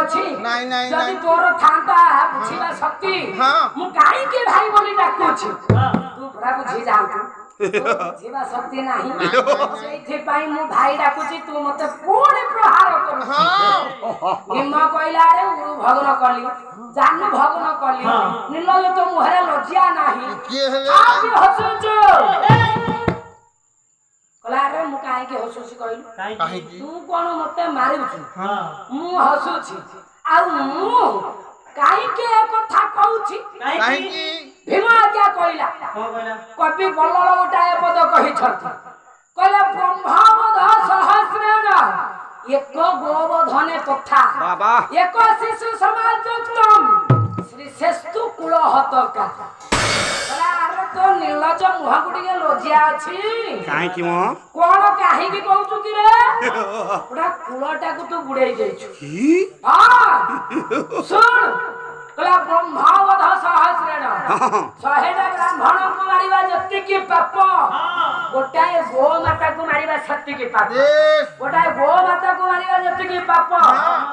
ଅଛି ନାଇଁ ନାଇଁ ଯଦି ତୋର ଥାନ୍ତା ବୁଝିବା ଶକ୍ତି ମୁଁ କାହିଁକି ଭାଇ ବୋଲି ଡାକୁଛି ତୁ ପୁରା ବୁଝି ଯାଆନ୍ତୁ ବୁଝିବା ଶକ୍ତି ନାହିଁ ସେଇଥିପାଇଁ ମୁଁ ଭାଇ ଡାକୁଛି ତୁ ମତେ ପୁଣି ପ୍ରହାର କରୁଛୁ ଭୀମ କହିଲା ରେ ଉରୁ ଭଗ୍ନ କଲି ଜାନୁ ଭଗ୍ନ କଲି ନିର୍ଲଜ ତ ମୁହଁରେ ଲଜ୍ଜା ନାହିଁ କାହିଁକି ହସୁଛୁ କହିଲା ରେ ମୁଁ କାହିଁକି ହସୁଛି କହିଲୁ ତୁ କଣ ମତେ ମାରୁଛୁ ମୁଁ ହସୁଛି ଆଉ ମୁଁ କାହିଁକି ଏ କଥା କହୁଛି ଭୀମ ଆଜ୍ଞା କହିଲା କବି ବଲ୍ଲଳ ଗୋଟାଏ ପଦ କହିଛନ୍ତି କହିଲେ ବ୍ରହ୍ମବଧ ସହସ୍ରେଣ ଏକ ଗୋବଧନେ ତଥା ଏକ ଶିଶୁ ସମାଯୁକ୍ତମ୍ ଶ୍ରୀ ଶ୍ରେଷ୍ଠୁ କୁଳ ହତକା ତ ନିର୍ଲଜ ମୁହଁକୁ ଟିକେ ଲଜ୍ଜା ଅଛି କାହିଁକି ମୋ କଣ କାହିଁକି କହୁଛୁ କି ରେ ପୁରା କୁଳଟାକୁ ତୁ ବୁଡେଇ ଦେଇଛୁ ଶୁଣ କହିଲା ବ୍ରହ୍ମବଧ ସହସ୍ରେଣ 100ଟା ବ୍ରାହ୍ମଣଙ୍କୁ ମାରିବା ଯେତିକି ପାପ ଗୋଟାଏ ଗୋମାତାକୁ ମାରିବା ସେତିକି ପାପ ଗୋଟାଏ ଗୋମାତାକୁ ମାରିବା ଯେତିକି ପାପ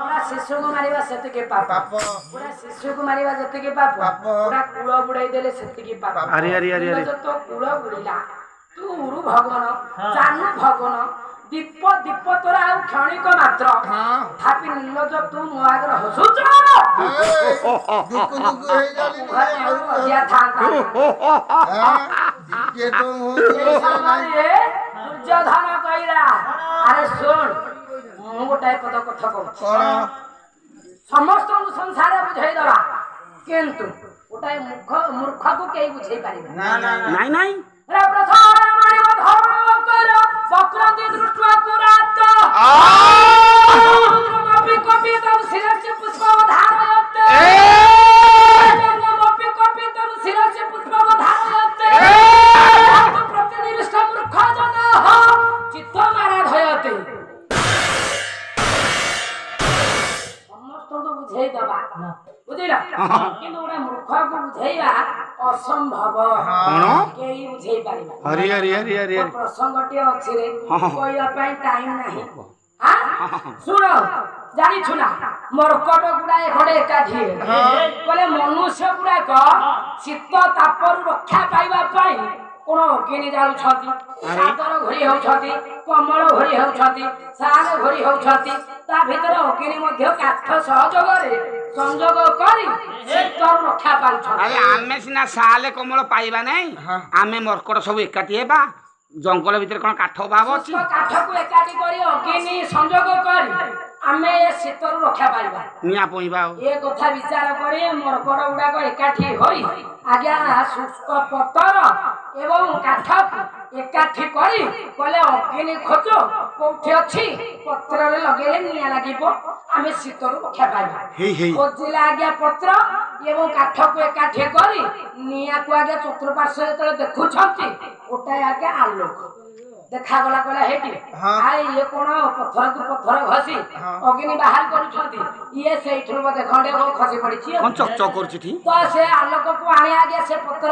ପୁରା ଶିଶୁକୁ ମାରିବା ସେତିକି ପାପ ପୁରା ଶିଶୁକୁ ମାରିବା ଯେତିକି ପାପ ପୁରା କୁଳ ବୁଡେଇ ଦେଲେ ସେତିକି ପାପ ତ କୁଳ ବୁଡିଲା ତୁ ଉରୁ ଭଗବାନ ଜାନୁ ଭଗବାନ ଦୀପ ଦୀପ ତୋର ଆଉ କ୍ଷଣିକ ମାତ୍ର ଭାବି ନିର୍ଲଜ ତୁ ମୋ ଆଗରେ ହସୁଛ ଦୁର୍ଯ୍ୟୋଧନ କହିଲା ଆରେ ଶୁଣ ମୁଁ ଗୋଟାଏ ପଦ କଥା କହୁଛି ସମସ୍ତଙ୍କୁ ସଂସାର ବୁଝେଇ ଦବା କିନ୍ତୁ ଗୋଟାଏ ମୂର୍ଖକୁ କେହି ବୁଝେଇ ପାରିବେ ନାଇଁ প্রকৃতি দৃষ্টিয়া পুরাত সমুদ্রমপি কপিতম শিরস্য পুষ্পবধারয়তে জঙ্গমপি কপিতম শিরস্য পুষ্পবধারয়তে প্রতিনিবিষ্ট মূর্খ জনঃ চিত্তমারাধয়তে ସମସ୍ତଙ୍କୁ ବୁଝେଇ ଦବା ବୁଝିଲ କିନ୍ତୁ ଗୋଟେ ମୂର୍ଖକୁ ବୁଝେଇବା ଅସମ୍ଭବ କେହି ବୁଝେଇ ପାରିବେ ପ୍ରସଙ୍ଗଟିଏ ଅଛି ରେ କହିବା ପାଇଁ ଟାଇମ ନାହିଁ ଶୁଣ ଜାଣିଛୁ ନା ମର୍କଟ ଗୁଡାଏ ଘରେ ଏକାଠି କହିଲେ ମନୁଷ୍ୟ ଗୁଡାକ ଶୀତ ତାପରୁ ରକ୍ଷା ପାଇବା ପାଇଁ কোন অগ্নি জালুଛନ୍ତି ସାଦର ଘୋରି ହେଉଛନ୍ତି କମଳ ଘୋରି ହେଉଛନ୍ତି ଶାଲ ଘୋରି ହେଉଛନ୍ତି ତା ଭିତରେ ଅଗ୍ନି ମଧ୍ୟ କାଠ ସହଯୋଗରେ ସଂଯୋଗ କରି ଶୀତରୁ ରକ୍ଷା ପାଉଛନ୍ତି ଆରେ ଆମେ ସିନା ଶାଲ କମଳ ପାଇବା ନାହିଁ ଆମେ ମର୍କଟ ସବୁ ଏକାଠି ହେବା ଜଙ୍ଗଲ ଭିତରେ କଣ କାଠ ଅଭାବ ଅଛି କାଠକୁ ଏକାଠି କରି ଅଗ୍ନି ସଂଯୋଗ କରି ଆମେ ଏ ଶୀତରୁ ରକ୍ଷା ପାଇବା ନିଆଁ ପୋଇବା ଏ କଥା ବିଚାର କରି ମର୍କଟ ଗୁଡାକ ଏକାଠି ହୋଇ ଆଜ୍ଞା ଶୁଷ୍କ ପତର ଏବଂ କାଠକୁ ଏକାଠି କରି କହିଲେ ଅଗ୍ନି ଖୋଜ କୋଉଠି ଅଛି ପତ୍ରରେ ଲଗେଇଲେ ନିଆଁ ଲାଗିବ ଆମେ ଶୀତରୁ ରକ୍ଷା ପାଇବା ଖୋଜିଲେ ଆଜ୍ଞା ପତ୍ର ଏବଂ କାଠକୁ ଏକାଠି କରି ନିଆଁକୁ ଆଜ୍ଞା ଚତୁଃପାର୍ଶ୍ୱ ଯେତେବେଳେ ଦେଖୁଛନ୍ତି ଗୋଟାଏ ଆଜ୍ଞା ଆଲୋକ ଦେଖାଗଲା କହିଲା ହେଇଟି ଇଏ କଣ ପଥରକୁ ପଥର ଘଷି ଅଗ୍ନି ବାହାର କରୁଛନ୍ତି ଇଏ ସେଇଠୁ ବୋଧେ ଖଣ୍ଡେ ଖସି ପଡିଛି ତ ସେ ଆଲୋକକୁ ଆଣି ଆଜ୍ଞା ସେ ପତ୍ର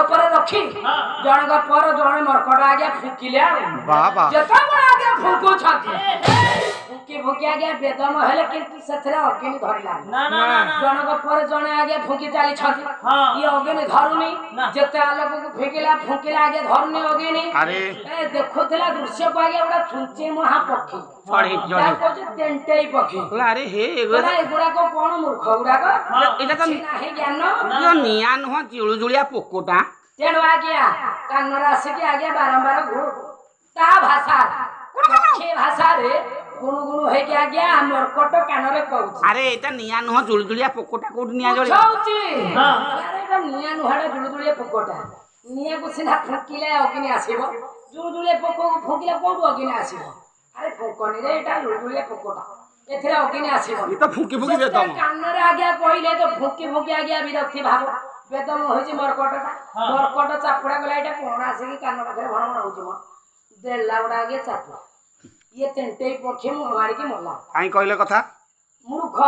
ଉପରେ ରଖି ଜଣଙ୍କ ପର ଜଣେ ମର୍କଟ ଆଜ୍ଞା ଫୁଙ୍କିଲେ ଯେତେବେଳେ ଆଜ୍ଞା ଫୁଙ୍କୁଛନ୍ତି ଫୁଙ୍କି ଫୁଙ୍କି ଆଜ୍ଞା ବେଦମ ହେଲେ କିନ୍ତୁ ସେଥିରେ ଅଗ୍ନି ଧରିଲା ଜଣଙ୍କ ପରେ ଜଣେ ଆଜ୍ଞା ଫୁଙ୍କି ଚାଲିଛନ୍ତି ଇଏ ଅଗ୍ନି ଧରୁନି ଯେତେ ଆଲୋକକୁ ଫୁଙ୍କିଲା ଆଜ୍ଞା ଧରୁନି ଅଗ୍ନି ଦେଖୁଥିଲା ଦୃଶ୍ୟକୁ ଆଜ୍ଞା ଗୋଟେ ଛୁଞ୍ଚି ମହା ପକ୍ଷୀ ତେଣ୍ଟେଇ ପକ୍ଷୀ ଏଗୁଡାକ କଣ ମୂର୍ଖ ଗୁଡାକ ନାହିଁ ଜ୍ଞାନ ନିଆଁ ନୁହଁ ଜୁଳୁଜୁଳିଆ ପୋକଟା ତେଣୁ ଆଜ୍ଞା କାନରେ ଆସିକି ଆଜ୍ଞା ବାରମ୍ବାର ତା ଭାଷା ଭାଷାରେ ଗୁଣୁ ଗୁଣୁ ହେଇକି ଆଜ୍ଞା ମର୍କଟ କାନରେ କହୁଛି ଆରେ ଏଇଟା ନିଆଁ ନୁହଁ ଜୁଳୁଜୁଳିଆ ପୋକଟା କୋଉଠି ନିଆଁ ଜଳି ଏଇଟା ନିଆଁ ନୁହଁ ଜୁଳୁଜୁଳିଆ ପୋକଟା ନିଆଁକୁ ସିନା ଫୁଙ୍କିଲେ ଅଗ୍ନି ଆସିବ ଜୁଳୁଜୁଳିଆ ପୋକକୁ ଫୁଙ୍କିଲେ କୋଉଠୁ ଅଗ୍ନି ଆସିବ ଆରେ ଫୁଙ୍କନିରେ ଏଇଟା ଜୁଳୁଜୁଳିଆ ପୋକଟା ଏଥିରେ ଅଗ୍ନି ଆସିବ କାନରେ ଆଜ୍ଞା କହିଲେ ତ ଫୁଙ୍କି ଫୁଙ୍କି ଆଜ୍ଞା ବିରକ୍ତି ଭାବ ବେଦମ ହଉଛି ମର୍କଟଟା ମର୍କଟ ଚାପୁଡା ଗଲା ଏଇଟା କଣ ଆସିକି କାନ ପାଖରେ ଭଣ ଭଣ ହଉଛି ମ ଦେଲା ଗୁଡା ଆଜ୍ଞା ଚାପୁଡା ଇଏ ତେଣ୍ଟେଇ ପକ୍ଷୀ ମୁହଁ ମାରିକି ମଲା କାଇଁ କହିଲେ କଥା ମୂର୍ଖ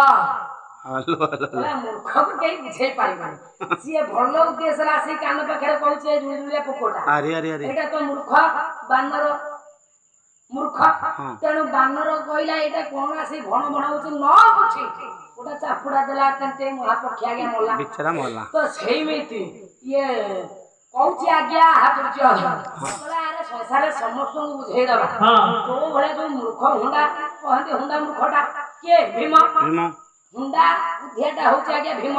ମୂର୍ଖକୁ କେହି ବୁଝେଇ ପାରିବନି ସିଏ ଭଲ ଉଦ୍ଦେଶ୍ୟରେ ଆସି କାନ ପାଖରେ କହୁଛି ଜୁଳୁଜୁଳିଆ ପୋକଟା ଏଇଟା ତ ମୂର୍ଖ ବାନର ମୂର୍ଖ ହଁ। ତେଣୁ ବାନର କହିଲା ଏଇଟା କଣ ଆସି ଭଣ ଭଣ ହଉଛି ନ ବୁଝି ଗୋଟେ ଚାପୁଡା ଦେଲା ତେଣ୍ଟେ ମହାପକ୍ଷୀ ଆଜ୍ଞା ମଲା ବିଚରା ମଲା। ତ ସେଇମିତି ଇଏ କହୁଛି ଆଜ୍ଞା ଦୁର୍ଯ୍ୟ ଆରେ ସଂସାରରେ ସମସ୍ତଙ୍କୁ ବୁଝେଇଦବା ତୋ ଭଳିଆ ଯୋଉ ମୂର୍ଖ ହୁଣ୍ଡା କହନ୍ତି ହୁଣ୍ଡା ମୂର୍ଖଟା କିଏ ଭୀମ ଭୀମ ହୁଣ୍ଡା ବୁଦ୍ଧିଆଟା ହଉଛି ଆଜ୍ଞା ଭୀମ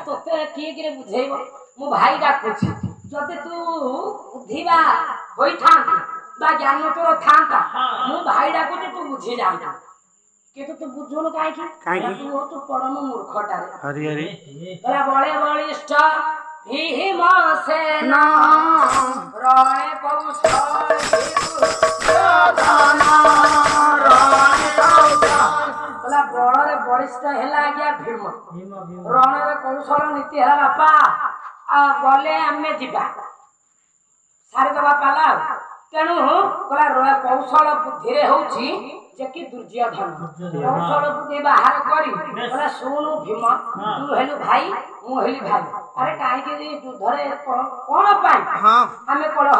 ତୋତେ କିଏ କିରେ ବୁଝେଇବ ମୁଁ ଭାଇ ଡାକୁଛି ଯଦି ତୁ ବୁଦ୍ଧିବା ହୋଇଥାନ୍ତୁ ବା ଜ୍ଞାନ ତୋର ଥାନ୍ତା ମୁଁ ଭାଇ ଡାକୁଛି ତୁ ବୁଝି ଯାଆନ୍ତୁ କିନ୍ତୁ ତୁ ବୁଝୁନୁ କାହିଁକି ତୁ ହଉଛୁ ପରମ ମୂର୍ଖଟାରେ ହରି ହରି କହିଲା ବଳେ ବଳିଷ୍ଠ ଭୀମ ସେନ ରଣେ କହିଲା ବଳରେ ବଳିଷ୍ଠ ହେଲା ଆଜ୍ଞା ଭୀମ ରଣରେ କୌଶଳ ନୀତି ହେଲା ବାପା ଗଲେ ଆମେ ଯିବା ସାରିଦବା ପାଲା ଆଉ ତେଣୁ କହିଲା କୌଶଳ ବୁଦ୍ଧିରେ ହଉଛି ଯେ କି ଦୁର୍ଯ୍ୟୋଧନ କୌଶଳ ବୁଦ୍ଧି ବାହାର କରି କହିଲା ଶୁଣୁ ଭୀମ ତୁ ହେଲୁ ଭାଇ ମୁଁ ହେଲି ଭାଇ ଆରେ କାହିଁକି ଯୁଦ୍ଧରେ କଣ ପାଇଁ ହଁ ଆମେ କଳହ